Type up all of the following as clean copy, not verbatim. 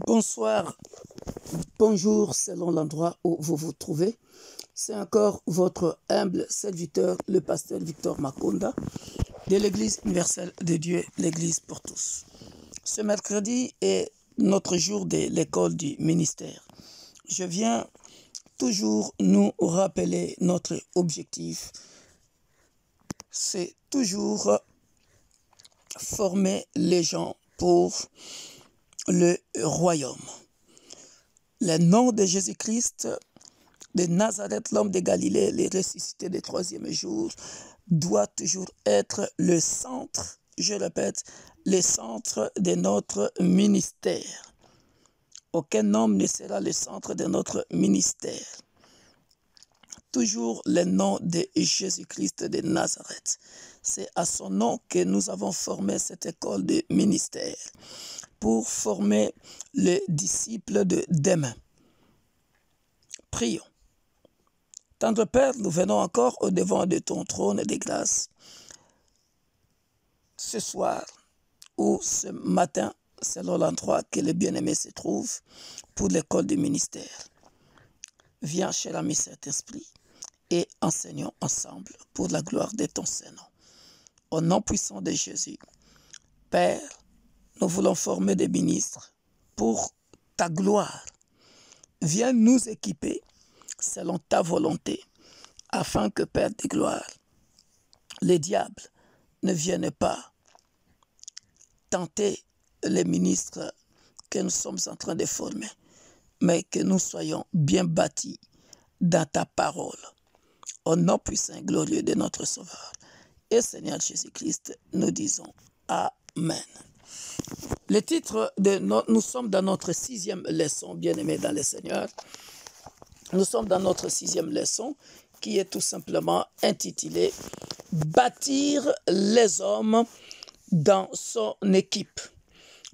Bonsoir, bonjour selon l'endroit où vous vous trouvez. C'est encore votre humble serviteur, le pasteur Victor Makonda, de l'Église universelle de Dieu, l'Église pour tous. Ce mercredi est notre jour de l'école du ministère. Je viens toujours nous rappeler notre objectif. C'est toujours former les gens pour le royaume. Le nom de Jésus-Christ de Nazareth, l'homme de Galilée, le ressuscité le troisième jour, doit toujours être le centre, je répète, le centre de notre ministère. Aucun homme ne sera le centre de notre ministère. Toujours le nom de Jésus-Christ de Nazareth. C'est à son nom que nous avons formé cette école de ministère pour former les disciples de demain. Prions. Tendre Père, nous venons encore au devant de ton trône de grâce ce soir ou ce matin, selon l'endroit que le bien-aimé se trouve, pour l'école du ministère. Viens, cher ami Saint-Esprit, et enseignons ensemble pour la gloire de ton Saint-Nom. Au nom puissant de Jésus, Père, nous voulons former des ministres pour ta gloire. Viens nous équiper selon ta volonté, afin que, Père de gloire, les diables ne viennent pas tenter les ministres que nous sommes en train de former, mais que nous soyons bien bâtis dans ta parole. Au nom puissant et glorieux de notre Sauveur et Seigneur Jésus-Christ, nous disons Amen. Le titre de nous sommes dans notre 6e leçon, bien-aimés dans le Seigneur. Nous sommes dans notre 6e leçon qui est tout simplement intitulée « Bâtir les hommes dans son équipe ».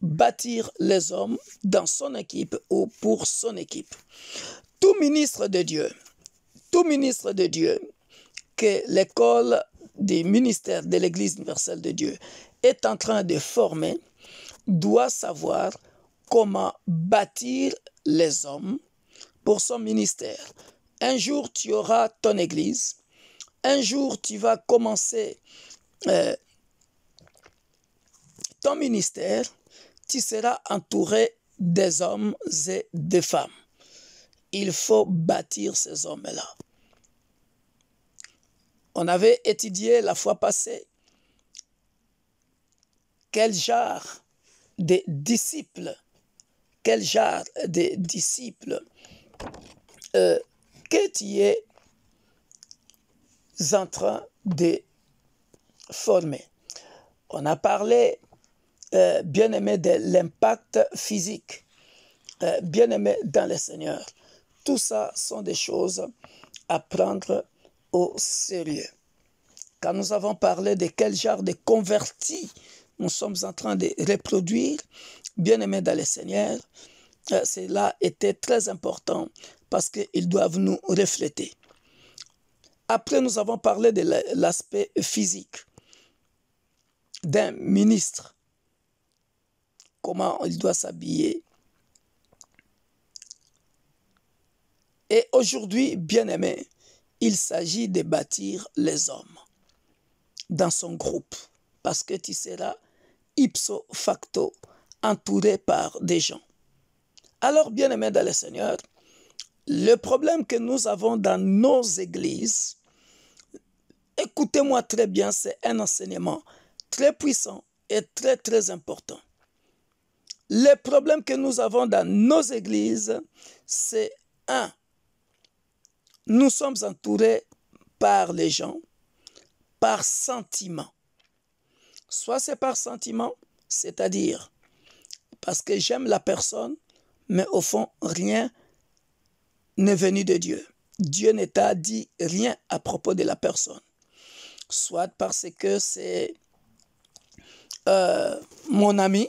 Bâtir les hommes dans son équipe ou pour son équipe. Tout ministre de Dieu que l'école du ministère de l'Église universelle de Dieu est en train de former doit savoir comment bâtir les hommes pour son ministère. Un jour, tu auras ton église. Un jour, tu vas commencer ton ministère. Tu seras entouré des hommes et des femmes. Il faut bâtir ces hommes-là. On avait étudié la fois passée quel genre de disciples que tu es en train de former. On a parlé, bien-aimé, de l'impact physique, bien-aimé dans le Seigneur. Tout ça sont des choses à prendre au sérieux. Quand nous avons parlé de quel genre de convertis nous sommes en train de reproduire, bien-aimés dans le Seigneur, cela était très important parce qu'ils doivent nous refléter. Après, nous avons parlé de l'aspect physique d'un ministre, comment il doit s'habiller. Et aujourd'hui, bien-aimé, il s'agit de bâtir les hommes dans son groupe parce que tu seras ipso facto entouré par des gens. Alors, bien-aimé dans le Seigneur, le problème que nous avons dans nos églises, écoutez-moi très bien, c'est un enseignement très puissant et très très important. Le problème que nous avons dans nos églises, c'est nous sommes entourés par les gens, par sentiment. Soit c'est par sentiment, c'est-à-dire parce que j'aime la personne, mais au fond, rien n'est venu de Dieu. Dieu ne t'a dit rien à propos de la personne. Soit parce que c'est mon ami,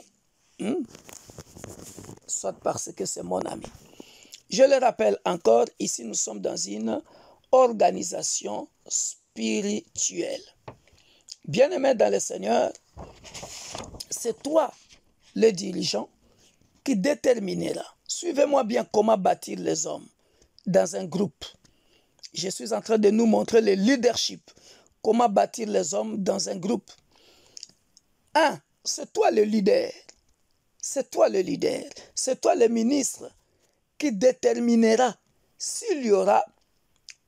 soit parce que c'est mon ami. Je le rappelle encore, ici nous sommes dans une organisation spirituelle. Bien-aimé dans le Seigneur, c'est toi le dirigeant, qui déterminera. Suivez-moi bien comment bâtir les hommes dans un groupe. Je suis en train de nous montrer le leadership. Comment bâtir les hommes dans un groupe. 1. C'est toi le leader. C'est toi le leader. C'est toi le ministre qui déterminera s'il y aura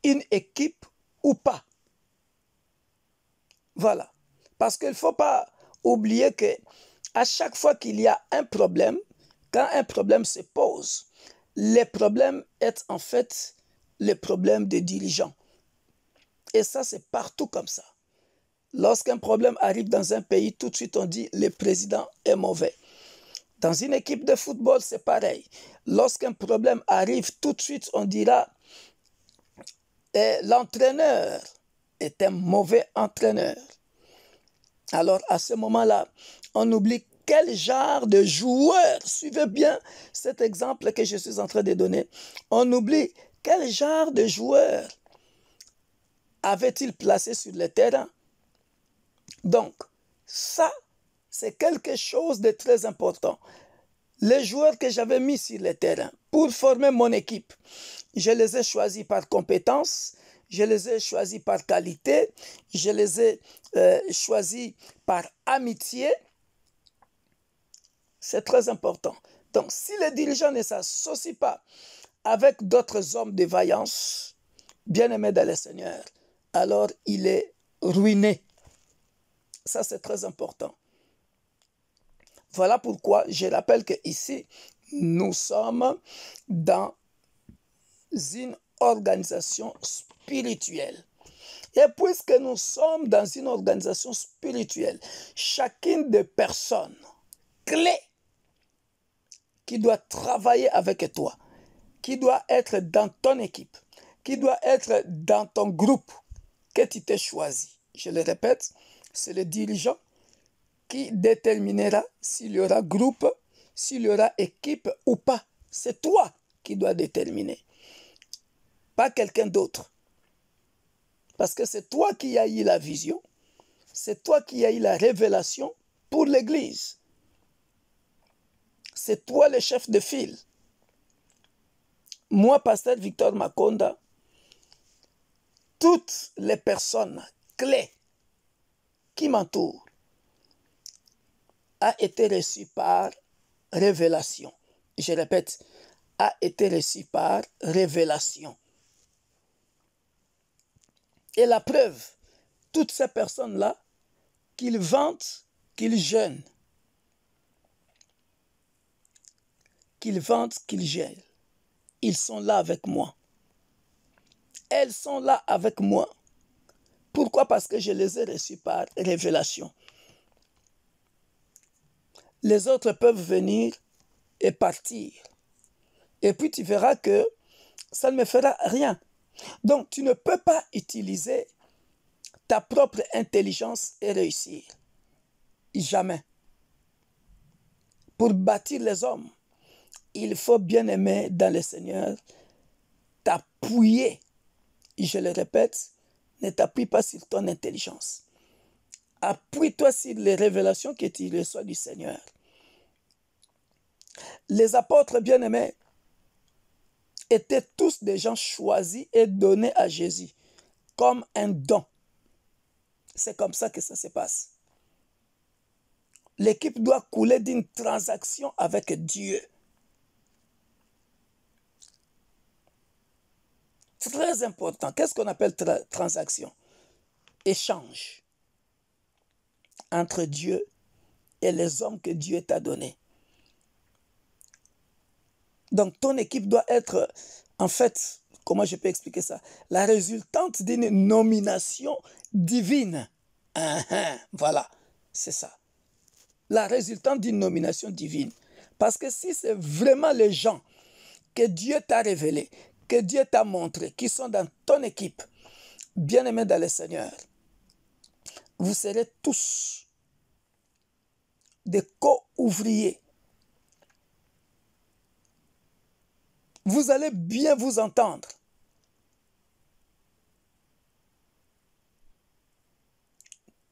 une équipe ou pas. Voilà. Parce qu'il ne faut pas oublier que à chaque fois qu'il y a un problème, quand un problème se pose, le problème est en fait le problème des dirigeants. Et ça, c'est partout comme ça. Lorsqu'un problème arrive dans un pays, tout de suite on dit le président est mauvais. Dans une équipe de football, c'est pareil. Lorsqu'un problème arrive, tout de suite on dira l'entraîneur est un mauvais entraîneur. Alors à ce moment-là, on oublie quel genre de joueur, suivez bien cet exemple que je suis en train de donner, on oublie quel genre de joueur avait-il placé sur le terrain. Donc, ça, c'est quelque chose de très important. Les joueurs que j'avais mis sur le terrain pour former mon équipe, je les ai choisis par compétence, je les ai choisis par qualité, je les ai choisis par amitié. C'est très important. Donc, si le dirigeant ne s'associe pas avec d'autres hommes de vaillance, bien-aimés dans le Seigneur, alors il est ruiné. Ça, c'est très important. Voilà pourquoi je rappelle qu'ici, nous sommes dans une organisation spirituelle. Et puisque nous sommes dans une organisation spirituelle, chacune des personnes clés qui doit travailler avec toi, qui doit être dans ton équipe, qui doit être dans ton groupe que tu t'es choisi. Je le répète, c'est le dirigeant qui déterminera s'il y aura groupe, s'il y aura équipe ou pas. C'est toi qui dois déterminer, pas quelqu'un d'autre. Parce que c'est toi qui as eu la vision, c'est toi qui as eu la révélation pour l'Église. C'est toi le chef de file. Moi, pasteur Victor Makonda, toutes les personnes clés qui m'entourent a été reçu par révélation. Je répète, a été reçu par révélation. Et la preuve, toutes ces personnes-là, qu'ils vantent, qu'ils jeûnent, qu'ils vantent, qu'ils jeûnent, ils sont là avec moi. Elles sont là avec moi. Pourquoi? Parce que je les ai reçus par révélation. Les autres peuvent venir et partir. Et puis tu verras que ça ne me fera rien. Donc tu ne peux pas utiliser ta propre intelligence et réussir. Jamais. Pour bâtir les hommes, il faut bien aimer dans le Seigneur t'appuyer. Je le répète, ne t'appuie pas sur ton intelligence. Appuie-toi sur les révélations que tu reçois du Seigneur. Les apôtres bien-aimés étaient tous des gens choisis et donnés à Jésus comme un don. C'est comme ça que ça se passe. L'équipe doit couler d'une transaction avec Dieu. Très important. Qu'est-ce qu'on appelle transaction? Échange entre Dieu et les hommes que Dieu t'a donnés. Donc ton équipe doit être, en fait, comment je peux expliquer ça? La résultante d'une nomination divine. Voilà, c'est ça. La résultante d'une nomination divine. Parce que si c'est vraiment les gens que Dieu t'a révélés, que Dieu t'a montré, qui sont dans ton équipe, bien-aimés dans le Seigneur, vous serez tous des co-ouvriers. Vous allez bien vous entendre.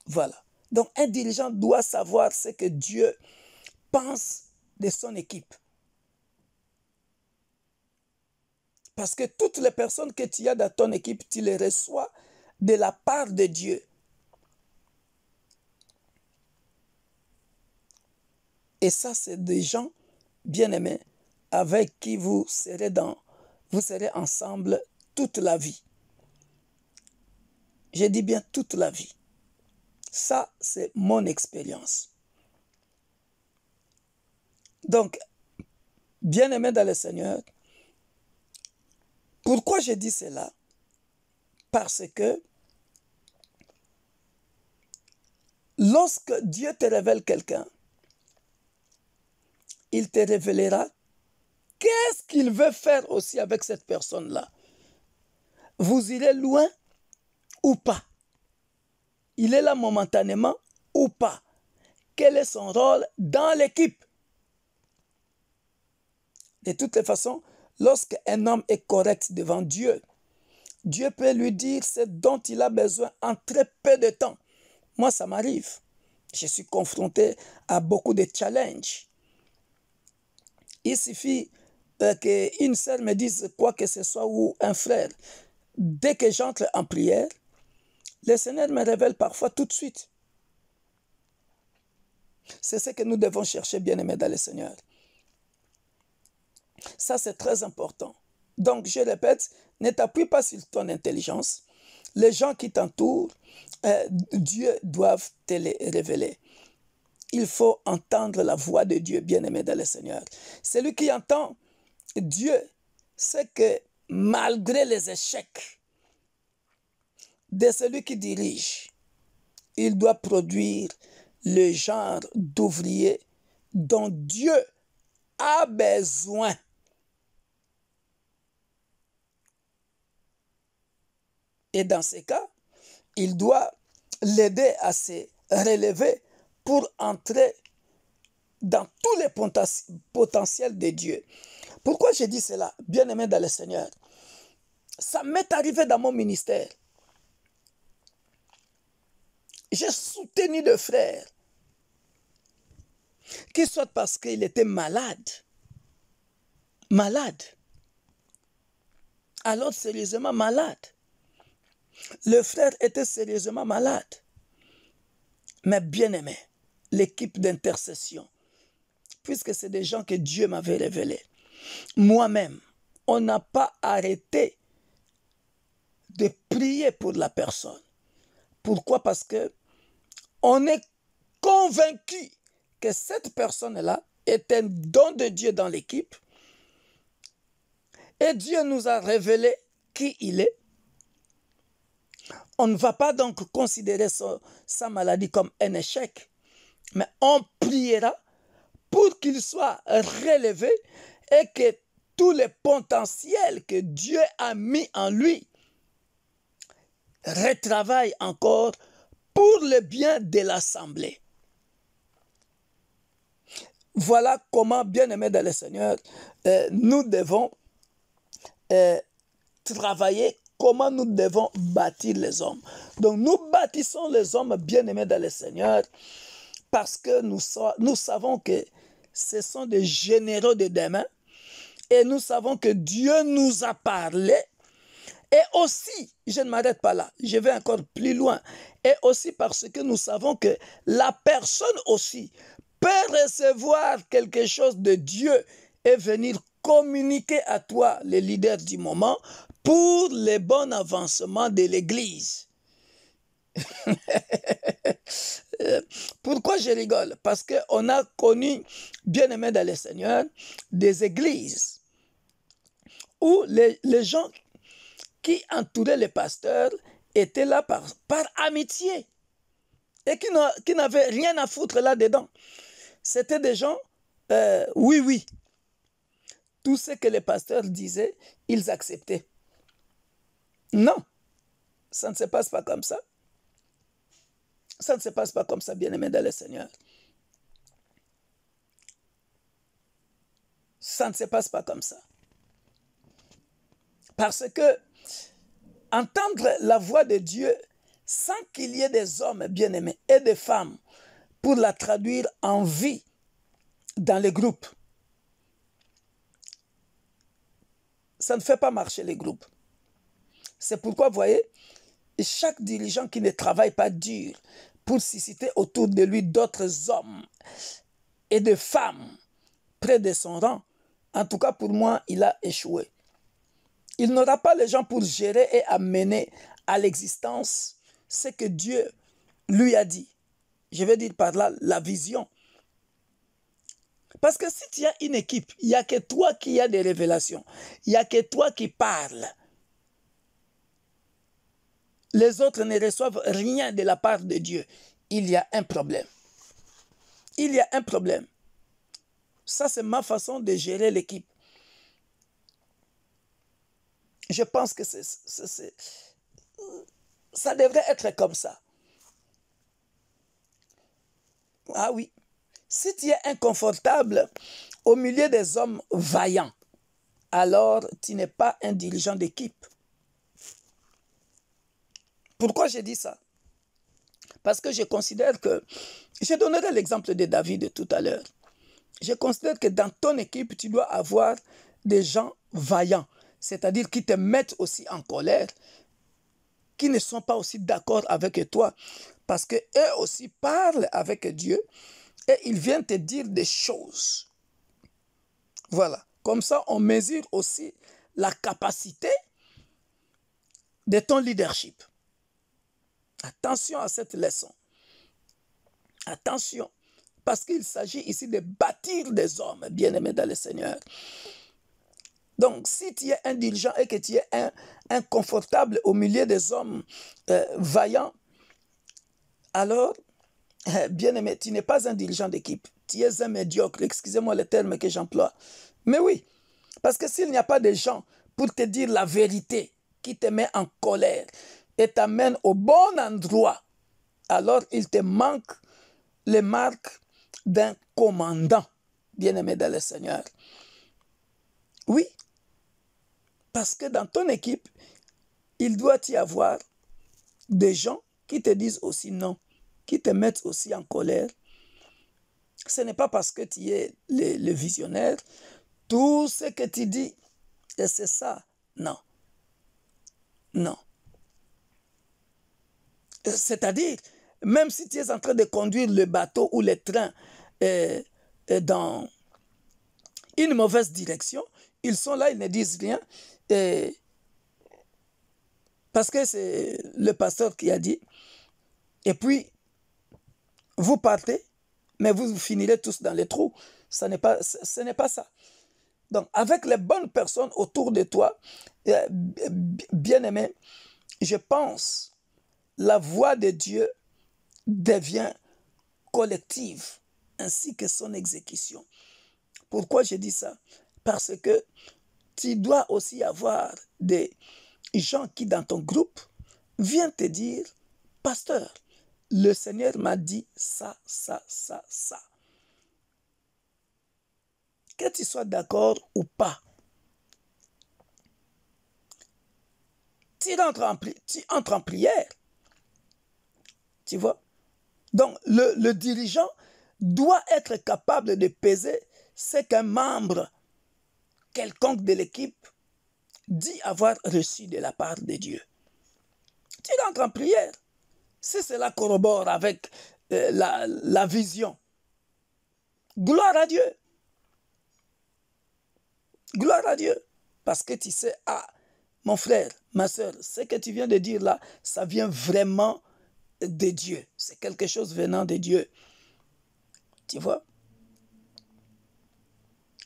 Voilà. Donc un dirigeant doit savoir ce que Dieu pense de son équipe. Parce que toutes les personnes que tu as dans ton équipe, tu les reçois de la part de Dieu. Et ça, c'est des gens bien-aimés avec qui vous serez ensemble toute la vie. Je dis bien toute la vie. Ça, c'est mon expérience. Donc, bien-aimés dans le Seigneur, pourquoi je dis cela? Parce que lorsque Dieu te révèle quelqu'un, il te révélera qu'est-ce qu'il veut faire aussi avec cette personne-là. Vous irez loin ou pas? Il est là momentanément ou pas? Quel est son rôle dans l'équipe? De toutes les façons, lorsqu'un homme est correct devant Dieu, Dieu peut lui dire ce dont il a besoin en très peu de temps. Moi, ça m'arrive. Je suis confronté à beaucoup de challenges. Il suffit qu'une sœur me dise quoi que ce soit ou un frère. Dès que j'entre en prière, le Seigneur me révèle parfois tout de suite. C'est ce que nous devons chercher, bien-aimés dans le Seigneur. Ça, c'est très important. Donc, je répète, ne t'appuie pas sur ton intelligence. Les gens qui t'entourent, Dieu doit te les révéler. Il faut entendre la voix de Dieu, bien-aimé dans le Seigneur. Celui qui entend Dieu sait que malgré les échecs de celui qui dirige, il doit produire le genre d'ouvrier dont Dieu a besoin. Et dans ces cas, il doit l'aider à se relever pour entrer dans tous les potentiels de Dieu. Pourquoi je dis cela, bien-aimé dans le Seigneur? Ça m'est arrivé dans mon ministère. J'ai soutenu le frère qui soit parce qu'il était malade, alors sérieusement malade. Le frère était sérieusement malade. Mais bien aimé, l'équipe d'intercession, puisque c'est des gens que Dieu m'avait révélés, moi-même, on n'a pas arrêté de prier pour la personne. Pourquoi? Parce que on est convaincu que cette personne-là est un don de Dieu dans l'équipe et Dieu nous a révélé qui il est. On ne va pas donc considérer sa maladie comme un échec, mais on priera pour qu'il soit relevé et que tous les potentiels que Dieu a mis en lui retravaillent encore pour le bien de l'assemblée. Voilà comment, bien-aimés dans le Seigneur, nous devons travailler, comment nous devons bâtir les hommes. Donc nous bâtissons les hommes bien-aimés dans le Seigneur parce que nous savons que ce sont des généraux de demain et nous savons que Dieu nous a parlé. Et aussi, je ne m'arrête pas là, je vais encore plus loin, et aussi parce que nous savons que la personne aussi peut recevoir quelque chose de Dieu et venir communiquer à toi, le leader du moment, pour le bon avancement de l'Église. Pourquoi je rigole? Parce qu'on a connu, bien-aimés dans le Seigneur, des églises où les gens qui entouraient les pasteurs étaient là par amitié et qui n'avaient rien à foutre là-dedans. C'était des gens, oui. Tout ce que les pasteurs disaient, ils acceptaient. Non, ça ne se passe pas comme ça. Ça ne se passe pas comme ça, bien-aimés dans le Seigneur. Ça ne se passe pas comme ça. Parce que entendre la voix de Dieu sans qu'il y ait des hommes bien-aimés et des femmes pour la traduire en vie dans les groupes, ça ne fait pas marcher les groupes. C'est pourquoi, vous voyez, chaque dirigeant qui ne travaille pas dur pour susciter autour de lui d'autres hommes et de femmes près de son rang, en tout cas pour moi, il a échoué. Il n'aura pas les gens pour gérer et amener à l'existence ce que Dieu lui a dit. Je vais dire par là la vision. Parce que si tu as une équipe, il n'y a que toi qui as des révélations. Il n'y a que toi qui parles. Les autres ne reçoivent rien de la part de Dieu. Il y a un problème. Il y a un problème. Ça, c'est ma façon de gérer l'équipe. Je pense que ça devrait être comme ça. Ah oui. Si tu es inconfortable au milieu des hommes vaillants, alors tu n'es pas un dirigeant d'équipe. Pourquoi j'ai dit ça? Parce que je considère que, je donnerai l'exemple de David tout à l'heure. Je considère que dans ton équipe, tu dois avoir des gens vaillants, c'est-à-dire qui te mettent aussi en colère, qui ne sont pas aussi d'accord avec toi, parce qu'eux aussi parlent avec Dieu et ils viennent te dire des choses. Voilà. Comme ça, on mesure aussi la capacité de ton leadership. Attention à cette leçon. Attention. Parce qu'il s'agit ici de bâtir des hommes bien-aimés dans le Seigneur. Donc, si tu es un dirigeant et que tu es inconfortable au milieu des hommes vaillants, alors, bien-aimé, tu n'es pas un dirigeant d'équipe. Tu es un médiocre. Excusez-moi le terme que j'emploie. Mais oui, parce que s'il n'y a pas de gens pour te dire la vérité, qui te met en colère et t'amène au bon endroit, alors il te manque les marques d'un commandant, bien-aimé dans le Seigneur. Oui, parce que dans ton équipe, il doit y avoir des gens qui te disent aussi non, qui te mettent aussi en colère. Ce n'est pas parce que tu es le visionnaire, tout ce que tu dis, et c'est ça. Non. Non. C'est-à-dire, même si tu es en train de conduire le bateau ou le train dans une mauvaise direction, ils sont là, ils ne disent rien. Parce que c'est le pasteur qui a dit. Et puis, vous partez, mais vous finirez tous dans les trous. Ce n'est pas ça. Donc, avec les bonnes personnes autour de toi, bien-aimé, je pense, la voix de Dieu devient collective, ainsi que son exécution. Pourquoi je dis ça? Parce que tu dois aussi avoir des gens qui, dans ton groupe, viennent te dire, pasteur, le Seigneur m'a dit ça, ça, ça, ça. Que tu sois d'accord ou pas, tu entres en prière. Tu vois? Donc, le dirigeant doit être capable de peser ce qu'un membre quelconque de l'équipe dit avoir reçu de la part de Dieu. Tu rentres en prière. Si cela corrobore avec la vision, gloire à Dieu. Gloire à Dieu. Parce que tu sais, ah, mon frère, ma soeur, ce que tu viens de dire là, ça vient vraiment de Dieu. C'est quelque chose venant de Dieu. Tu vois?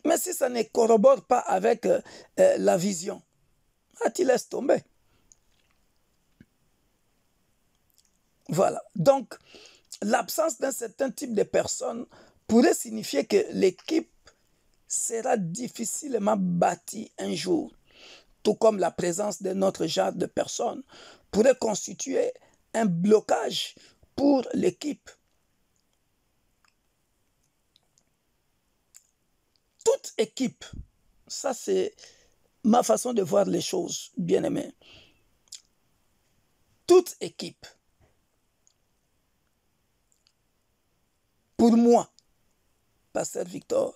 Mais si ça ne corrobore pas avec la vision, ah, tu laisses tomber. Voilà. Donc, l'absence d'un certain type de personnes pourrait signifier que l'équipe sera difficilement bâtie un jour, tout comme la présence d'un autre genre de personnes pourrait constituer un blocage pour l'équipe. Toute équipe, ça c'est ma façon de voir les choses, bien aimé. Toute équipe, pour moi, Pasteur Victor,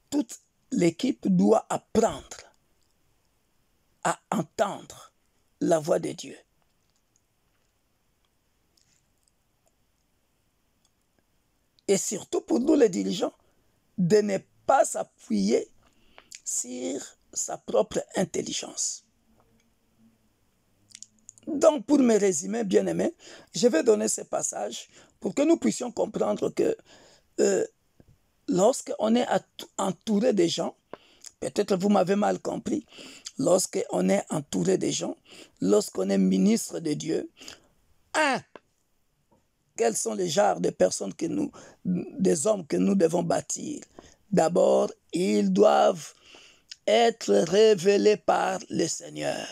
toute l'équipe doit apprendre à entendre la voix de Dieu. Et surtout pour nous les dirigeants, de ne pas s'appuyer sur sa propre intelligence. Donc, pour me résumer, bien-aimés, je vais donner ce passage pour que nous puissions comprendre que lorsqu'on est entouré des gens, peut-être vous m'avez mal compris, lorsqu'on est entouré des gens, lorsqu'on est ministre de Dieu, quels sont les genres de personnes des hommes que nous devons bâtir? D'abord, ils doivent être révélés par le Seigneur.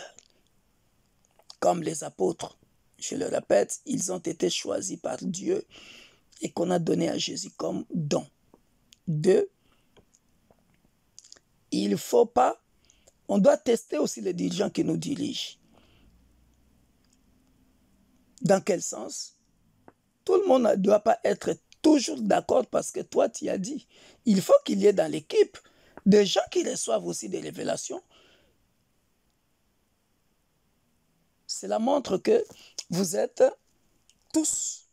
Comme les apôtres, je le répète, ils ont été choisis par Dieu et qu'on a donné à Jésus comme don. 2, il ne faut pas, on doit tester aussi les dirigeants qui nous dirigent. Dans quel sens? Tout le monde ne doit pas être toujours d'accord parce que toi, tu as dit. Il faut qu'il y ait dans l'équipe des gens qui reçoivent aussi des révélations. Cela montre que vous êtes tous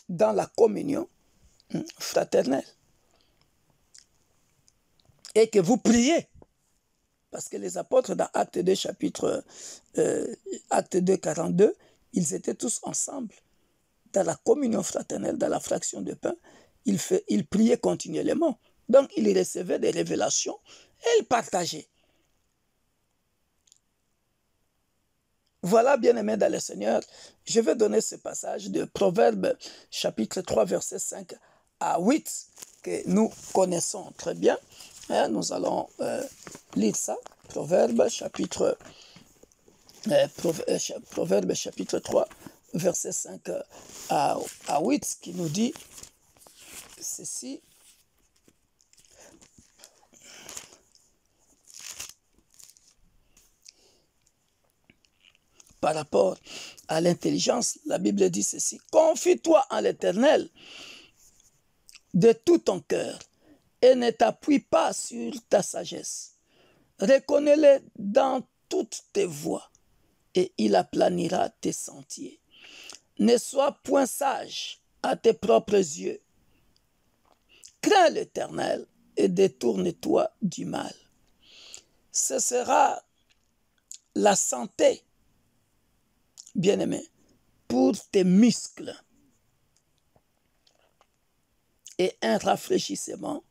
dans la communion fraternelle. Et que vous priez. Parce que les apôtres dans Acte 2, Acte 2, 42, ils étaient tous ensemble. Dans la communion fraternelle, dans la fraction de pain, ils priaient continuellement. Donc, ils recevaient des révélations et ils partageaient. Voilà, bien-aimés dans le Seigneur, je vais donner ce passage de Proverbes, chapitre 3, versets 5 à 8, que nous connaissons très bien. Nous allons lire ça. Proverbes, chapitre 3, verset 5 à 8, qui nous dit ceci. Par rapport à l'intelligence, la Bible dit ceci. Confie-toi en l'Éternel de tout ton cœur et ne t'appuie pas sur ta sagesse. Reconnais-le dans toutes tes voies et il aplanira tes sentiers. Ne sois point sage à tes propres yeux. Crains l'Éternel et détourne-toi du mal. Ce sera la santé, bien-aimé, pour tes muscles et un rafraîchissement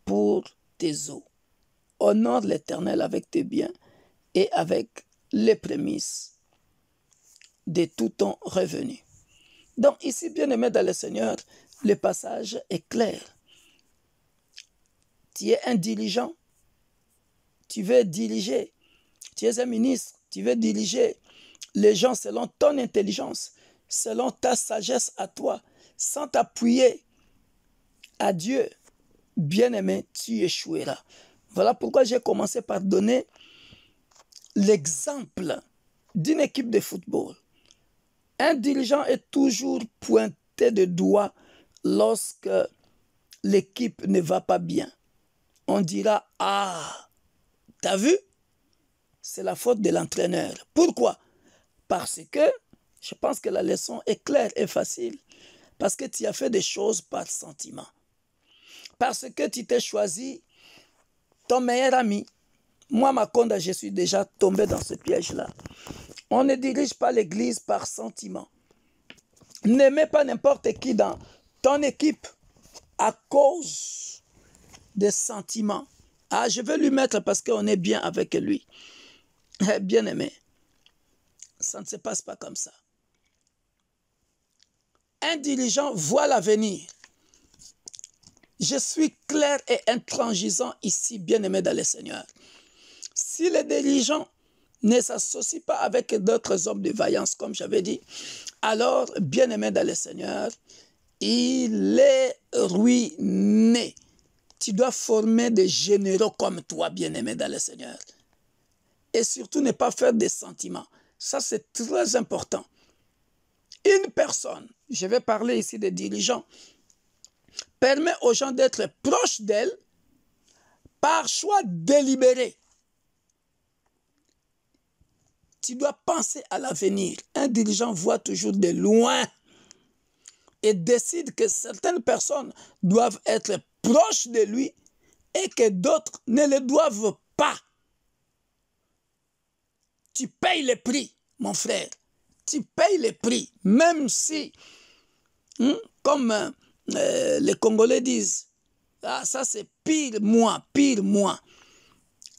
pour tes os. Honore l'Éternel avec tes biens et avec les prémices de tout ton revenu. Donc ici, bien-aimé dans le Seigneur, le passage est clair. Tu es un dirigeant, tu veux diriger, tu es un ministre, tu veux diriger les gens selon ton intelligence, selon ta sagesse à toi, sans t'appuyer à Dieu, bien-aimé, tu échoueras. Voilà pourquoi j'ai commencé par donner l'exemple d'une équipe de football. Un dirigeant est toujours pointé de doigt lorsque l'équipe ne va pas bien. On dira, ah, t'as vu? C'est la faute de l'entraîneur. Pourquoi? Parce que, je pense que la leçon est claire et facile. Parce que tu as fait des choses par sentiment. Parce que tu t'es choisi ton meilleur ami. Moi, Makonda, je suis déjà tombé dans ce piège-là. On ne dirige pas l'église par sentiment. N'aimez pas n'importe qui dans ton équipe à cause des sentiments. Ah, je veux lui mettre parce qu'on est bien avec lui. Bien aimé, ça ne se passe pas comme ça. Un dirigeant voit l'avenir. Je suis clair et intransigeant ici, bien aimé dans le Seigneur. Si les dirigeants ne s'associent pas avec d'autres hommes de vaillance, comme j'avais dit, alors, bien aimé dans le Seigneur, il est ruiné. Tu dois former des généraux comme toi, bien aimé dans le Seigneur. Et surtout, ne pas faire des sentiments. Ça, c'est très important. Une personne, je vais parler ici des dirigeants, permet aux gens d'être proches d'elle par choix délibéré, tu dois penser à l'avenir. Un dirigeant voit toujours de loin et décide que certaines personnes doivent être proches de lui et que d'autres ne le doivent pas. Tu payes le prix, mon frère. Tu payes le prix, même si, comme les Congolais disent, ah, ça c'est pire moi, pire moi.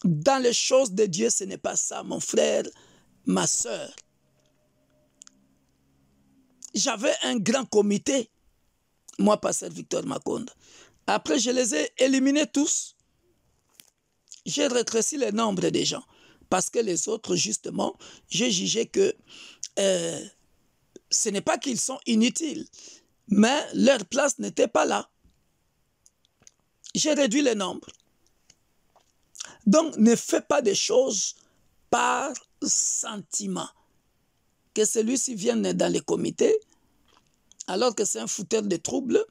Dans les choses de Dieu, ce n'est pas ça, mon frère, ma soeur. J'avais un grand comité, moi, pasteur Victor Makonda. Après, je les ai éliminés tous. J'ai rétréci le nombre des gens. Parce que les autres, justement, j'ai jugé que ce n'est pas qu'ils sont inutiles, mais leur place n'était pas là. J'ai réduit le nombre. Donc, ne fais pas des choses par sentiment. Que celui-ci vienne dans les comités, alors que c'est un fouteur de troubles,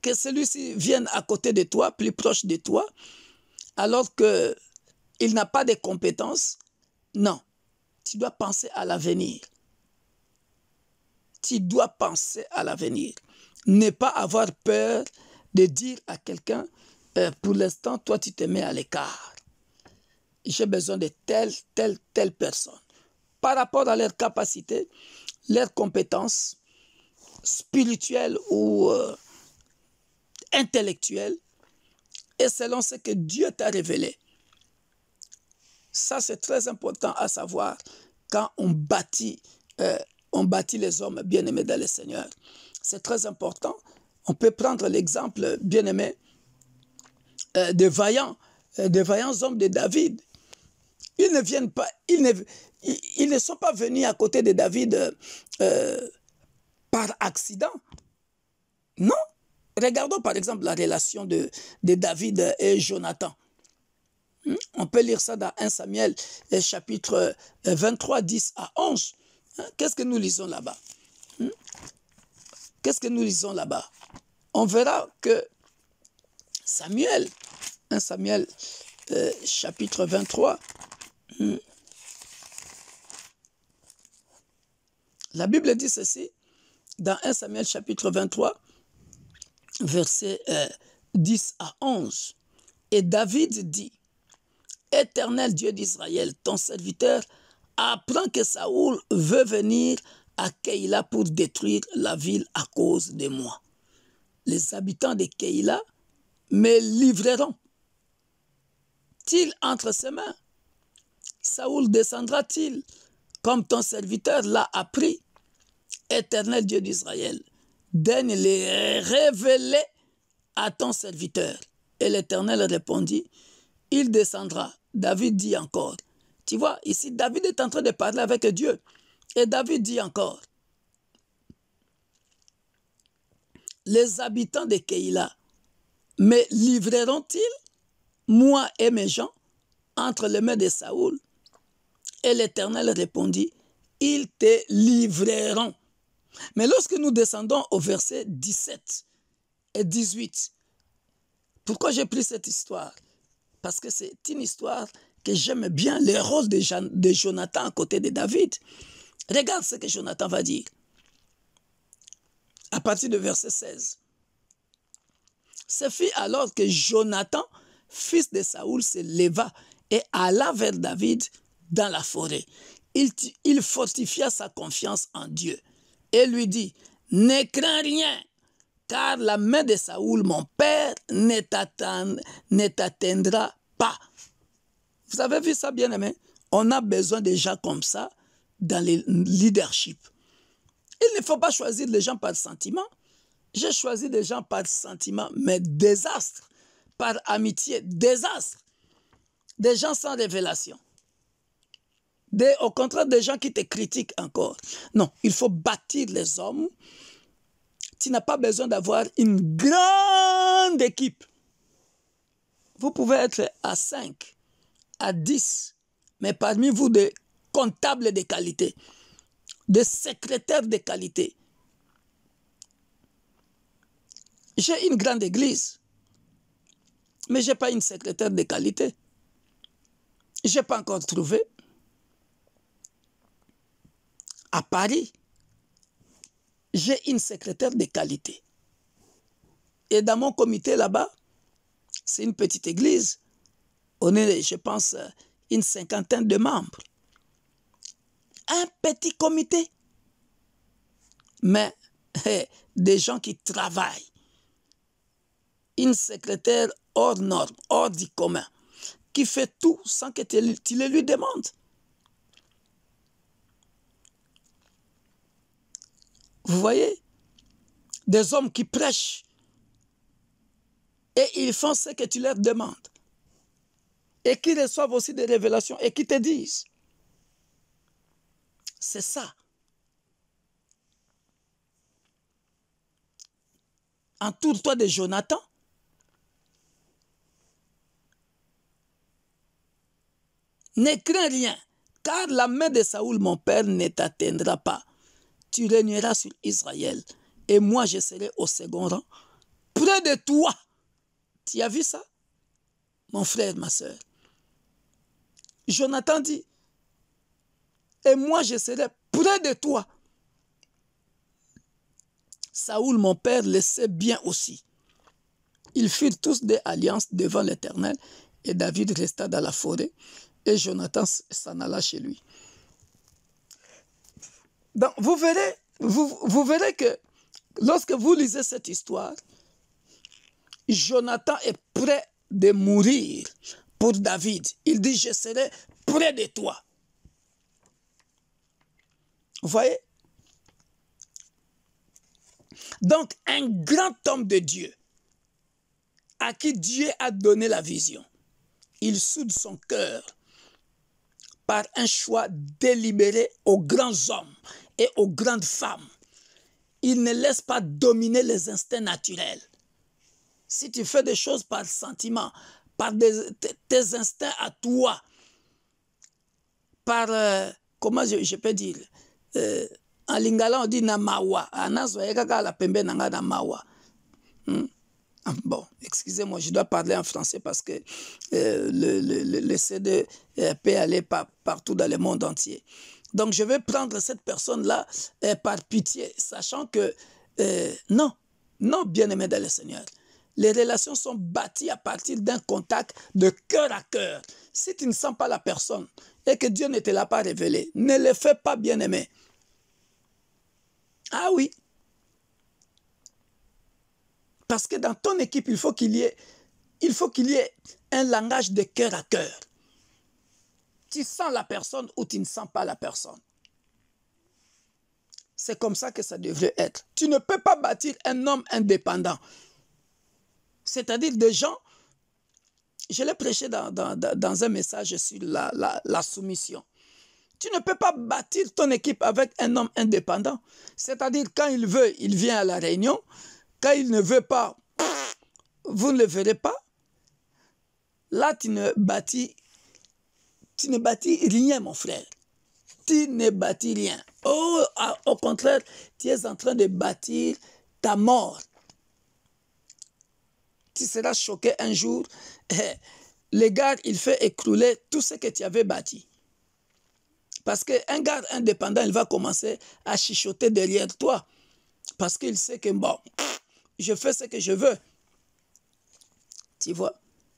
que celui-ci vienne à côté de toi, plus proche de toi, alors qu'il n'a pas de compétences. Non, tu dois penser à l'avenir. Tu dois penser à l'avenir. Ne pas avoir peur de dire à quelqu'un, pour l'instant, toi, tu te mets à l'écart. J'ai besoin de telle personne. Par rapport à leurs capacités, leurs compétences spirituelles ou intellectuelles, et selon ce que Dieu t'a révélé. Ça, c'est très important à savoir quand on bâtit les hommes bien-aimés dans le Seigneur. C'est très important. On peut prendre l'exemple, bien-aimé, des vaillants hommes de David. Ils ne sont pas venus à côté de David par accident. Non. Regardons par exemple la relation de David et Jonathan. On peut lire ça dans 1 Samuel chapitre 23, 10 à 11. Qu'est-ce que nous lisons là-bas? Qu'est-ce que nous lisons là-bas? On verra que Samuel, 1 Samuel chapitre 23, la Bible dit ceci, dans 1 Samuel chapitre 23, versets 10 à 11. Et David dit, Éternel Dieu d'Israël, ton serviteur apprend que Saoul veut venir à Keïla pour détruire la ville à cause de moi. Les habitants de Keïla me livreront-ils entre ses mains? Saoul descendra-t-il comme ton serviteur l'a appris? Éternel Dieu d'Israël, daigne les révéler à ton serviteur. Et l'Éternel répondit, il descendra. David dit encore, tu vois, ici David est en train de parler avec Dieu. Et David dit encore, les habitants de Keïla me livreront-ils, moi et mes gens, entre les mains de Saoul? Et l'Éternel répondit, ils te livreront. Mais lorsque nous descendons au verset 17 et 18, pourquoi j'ai pris cette histoire? Parce que c'est une histoire que j'aime bien, le rôle de Jonathan à côté de David. Regarde ce que Jonathan va dire. À partir du verset 16. Ce fut alors que Jonathan, fils de Saoul, se leva et alla vers David dans la forêt. Il fortifia sa confiance en Dieu et lui dit, ne crains rien, car la main de Saoul, mon père, ne t'atteindra pas. Vous avez vu ça, bien-aimé? On a besoin de gens comme ça dans le leadership. Il ne faut pas choisir les gens par sentiment. J'ai choisi des gens par sentiment, mais désastre. Par amitié, désastre. Des gens sans révélation. Au contraire, des gens qui te critiquent encore. Non, il faut bâtir les hommes. Tu n'as pas besoin d'avoir une grande équipe. Vous pouvez être à 5, à 10, mais parmi vous, des comptables de qualité, des secrétaires de qualité. J'ai une grande église. Mais je n'ai pas une secrétaire de qualité. Je n'ai pas encore trouvé. À Paris, j'ai une secrétaire de qualité. Et dans mon comité là-bas, c'est une petite église. On est, je pense, une cinquantaine de membres. Un petit comité. Mais des gens qui travaillent. Une secrétaire hors norme, hors du commun, qui fait tout sans que tu le lui demandes. Vous voyez? Des hommes qui prêchent et ils font ce que tu leur demandes. Et qui reçoivent aussi des révélations et qui te disent. C'est ça. Entoure-toi de Jonathan. Ne crains rien, car la main de Saoul, mon père, ne t'atteindra pas. Tu régneras sur Israël, et moi je serai au second rang, près de toi. Tu as vu ça, mon frère, ma soeur? Jonathan dit, et moi je serai près de toi. Saoul, mon père, le sait bien aussi. Ils firent tous des alliances devant l'Éternel, et David resta dans la forêt, et Jonathan s'en alla chez lui. Donc, vous verrez que lorsque vous lisez cette histoire, Jonathan est prêt de mourir pour David. Il dit, je serai près de toi. Vous voyez? Donc, un grand homme de Dieu, à qui Dieu a donné la vision, il soude son cœur par un choix délibéré aux grands hommes et aux grandes femmes. Il ne laisse pas dominer les instincts naturels. Si tu fais des choses par sentiment, par tes instincts à toi, par, comment je peux dire, en lingala on dit namawa, la pembe nanga namawa. Bon, excusez-moi, je dois parler en français parce que le CD peut aller partout dans le monde entier. Donc, je vais prendre cette personne-là par pitié, sachant que non, bien-aimé dans le Seigneur. Les relations sont bâties à partir d'un contact de cœur à cœur. Si tu ne sens pas la personne et que Dieu ne te l'a pas révélé, ne le fais pas, bien-aimé. Ah oui. Parce que dans ton équipe, il faut qu'il y ait un langage de cœur à cœur. Tu sens la personne ou tu ne sens pas la personne. C'est comme ça que ça devrait être. Tu ne peux pas bâtir un homme indépendant. C'est-à-dire des gens, je l'ai prêché dans un message sur la soumission. Tu ne peux pas bâtir ton équipe avec un homme indépendant. C'est-à-dire quand il veut, il vient à la réunion. Quand il ne veut pas, vous ne le verrez pas. Là, tu ne bâtis rien, mon frère. Tu ne bâtis rien. Oh, au contraire, tu es en train de bâtir ta mort. Tu seras choqué un jour. Le gars, il fait écrouler tout ce que tu avais bâti. Parce qu'un gars indépendant, il va commencer à chuchoter derrière toi. Parce qu'il sait que, bon, je fais ce que je veux. Tu vois?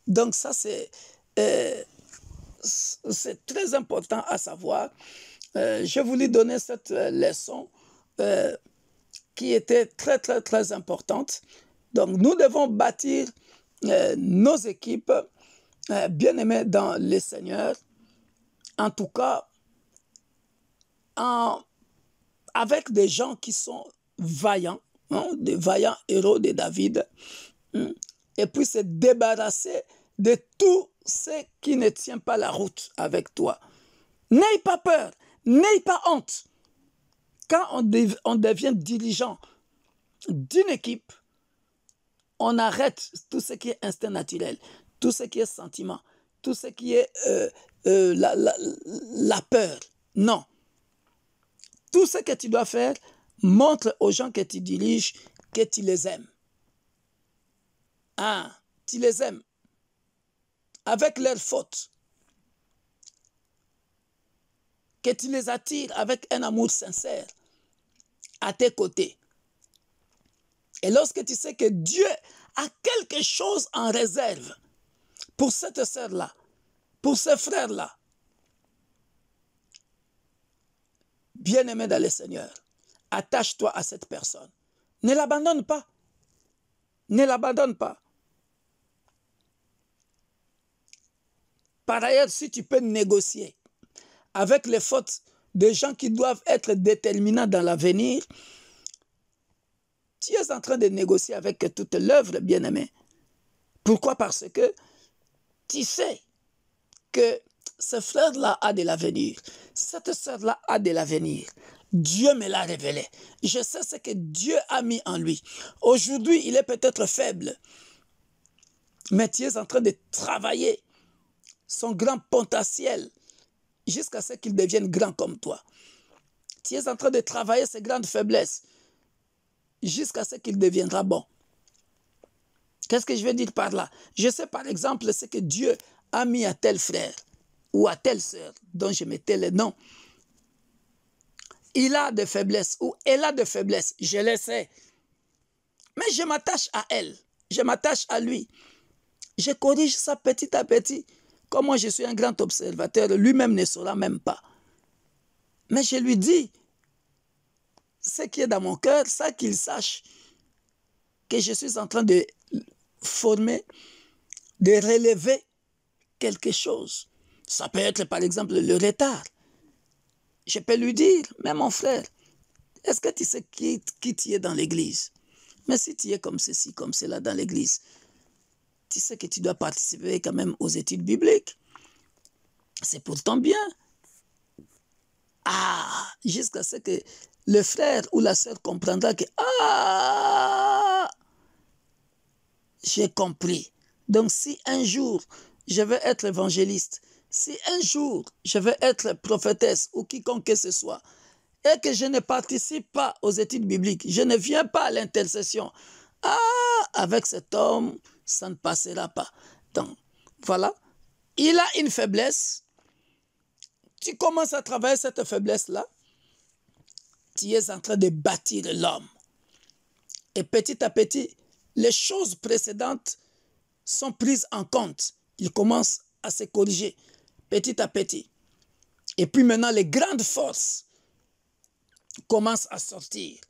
Donc ça, c'est très important à savoir. Je voulais donner cette leçon qui était très, très, très importante. Donc, nous devons bâtir nos équipes bien-aimées dans le Seigneur. En tout cas, avec des gens qui sont vaillants, des vaillants héros de David, et puis se débarrasser de tout ce qui ne tient pas la route avec toi. N'aie pas peur, n'aie pas honte. Quand on devient dirigeant d'une équipe, on arrête tout ce qui est instinct naturel, tout ce qui est sentiment, tout ce qui est la peur. Non. Tout ce que tu dois faire, montre aux gens que tu diriges que tu les aimes. Ah, tu les aimes. avec leurs fautes, que tu les attires avec un amour sincère à tes côtés. Et lorsque tu sais que Dieu a quelque chose en réserve pour cette sœur-là, pour ce frère-là, bien-aimé dans le Seigneur, attache-toi à cette personne. Ne l'abandonne pas. Ne l'abandonne pas. Par ailleurs, si tu peux négocier avec les fautes des gens qui doivent être déterminants dans l'avenir, tu es en train de négocier avec toute l'œuvre, bien-aimé. Pourquoi? Parce que tu sais que ce frère-là a de l'avenir. Cette sœur-là a de l'avenir. Dieu me l'a révélé. Je sais ce que Dieu a mis en lui. Aujourd'hui, il est peut-être faible, mais tu es en train de travailler son grand potentiel jusqu'à ce qu'il devienne grand comme toi. Tu es en train de travailler ses grandes faiblesses jusqu'à ce qu'il deviendra bon. Qu'est-ce que je veux dire par là? Je sais par exemple ce que Dieu a mis à tel frère ou à telle sœur dont je mettais le nom. Il a des faiblesses ou elle a des faiblesses, je le sais. Mais je m'attache à elle, je m'attache à lui. Je corrige ça petit à petit. Comme moi je suis un grand observateur, lui-même ne saura même pas. Mais je lui dis ce qui est dans mon cœur, ça qu'il sache que je suis en train de former, de relever quelque chose. Ça peut être par exemple le retard. Je peux lui dire, mais mon frère, est-ce que tu sais qui tu es dans l'église? Mais si tu es comme ceci, comme cela dans l'église, tu sais que tu dois participer quand même aux études bibliques. C'est pour ton bien. Ah, jusqu'à ce que le frère ou la sœur comprendra que, ah, j'ai compris. Donc si un jour je veux être évangéliste, si un jour je veux être prophétesse ou quiconque que ce soit, et que je ne participe pas aux études bibliques, je ne viens pas à l'intercession, ah, avec cet homme, ça ne passera pas. Donc, voilà, il a une faiblesse, tu commences à travailler cette faiblesse-là, tu es en train de bâtir l'homme. Et petit à petit, les choses précédentes sont prises en compte. Il commence à se corriger petit à petit. Et puis maintenant, les grandes forces commencent à sortir.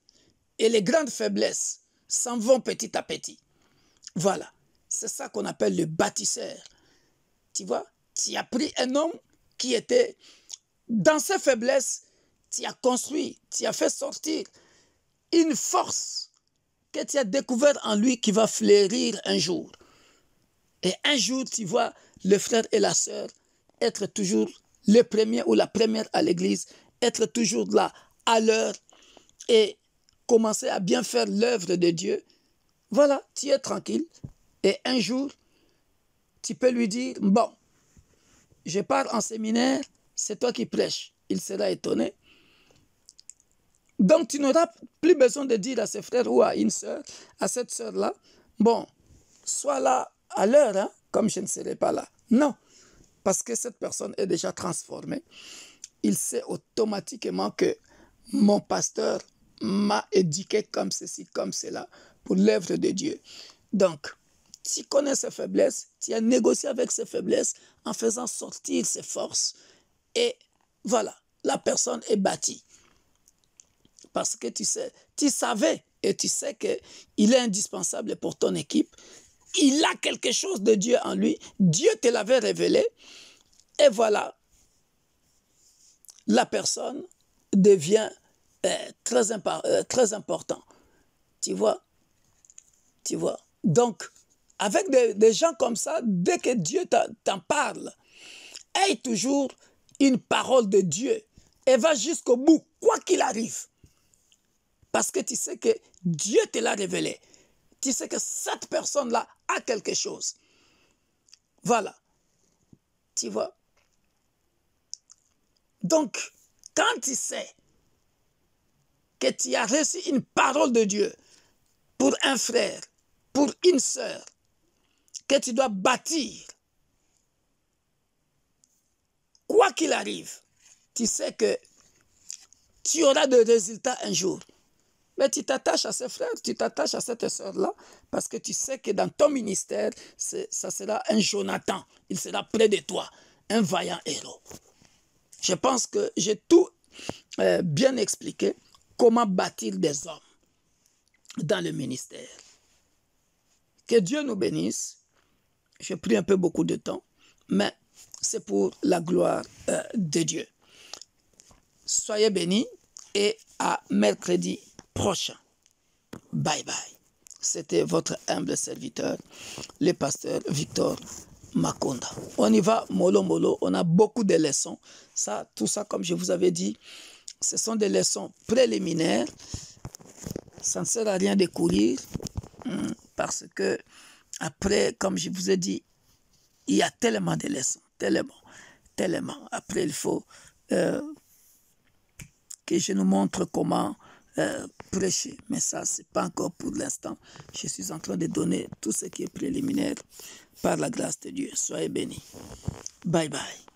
Et les grandes faiblesses s'en vont petit à petit. Voilà. C'est ça qu'on appelle le bâtisseur. Tu vois, tu as pris un homme qui était dans ses faiblesses, tu as construit, tu as fait sortir une force que tu as découvert en lui qui va fleurir un jour. Et un jour, tu vois le frère et la sœur être toujours le premier ou la première à l'église, être toujours là à l'heure et commencer à bien faire l'œuvre de Dieu. Voilà, tu es tranquille. Et un jour, tu peux lui dire, bon, je pars en séminaire, c'est toi qui prêches. Il sera étonné. Donc, tu n'auras plus besoin de dire à ses frères ou à une sœur, à cette sœur-là, bon, sois là à l'heure, hein, comme je ne serai pas là. Non, parce que cette personne est déjà transformée. Il sait automatiquement que mon pasteur m'a éduqué comme ceci, comme cela, pour l'œuvre de Dieu. Donc, tu connais ses faiblesses, tu as négocié avec ses faiblesses en faisant sortir ses forces. Et voilà, la personne est bâtie. Parce que tu sais, tu savais et tu sais qu'il est indispensable pour ton équipe. Il a quelque chose de Dieu en lui. Dieu te l'avait révélé. Et voilà, la personne devient très important. Tu vois? Donc, avec des gens comme ça, dès que Dieu t'en parle, aie toujours une parole de Dieu et va jusqu'au bout, quoi qu'il arrive. Parce que tu sais que Dieu te l'a révélé. Tu sais que cette personne-là a quelque chose. Voilà. Tu vois? Donc, quand tu sais que tu as reçu une parole de Dieu pour un frère, pour une sœur, que tu dois bâtir, quoi qu'il arrive, tu sais que tu auras des résultats un jour. Mais tu t'attaches à ces frères, tu t'attaches à cette sœur-là, parce que tu sais que dans ton ministère, ça sera un Jonathan. Il sera près de toi, un vaillant héros. Je pense que j'ai tout bien expliqué, comment bâtir des hommes dans le ministère. Que Dieu nous bénisse. J'ai pris un peu beaucoup de temps, mais c'est pour la gloire de Dieu. Soyez bénis et à mercredi prochain. Bye bye. C'était votre humble serviteur, le pasteur Victor Makonda. On y va mollo mollo. On a beaucoup de leçons. Ça, tout ça, comme je vous avais dit, ce sont des leçons préliminaires. Ça ne sert à rien de courir parce que après, comme je vous ai dit, il y a tellement de leçons, tellement. Après, il faut que je nous montre comment prêcher. Mais ça, ce n'est pas encore pour l'instant. Je suis en train de donner tout ce qui est préliminaire par la grâce de Dieu. Soyez bénis. Bye bye.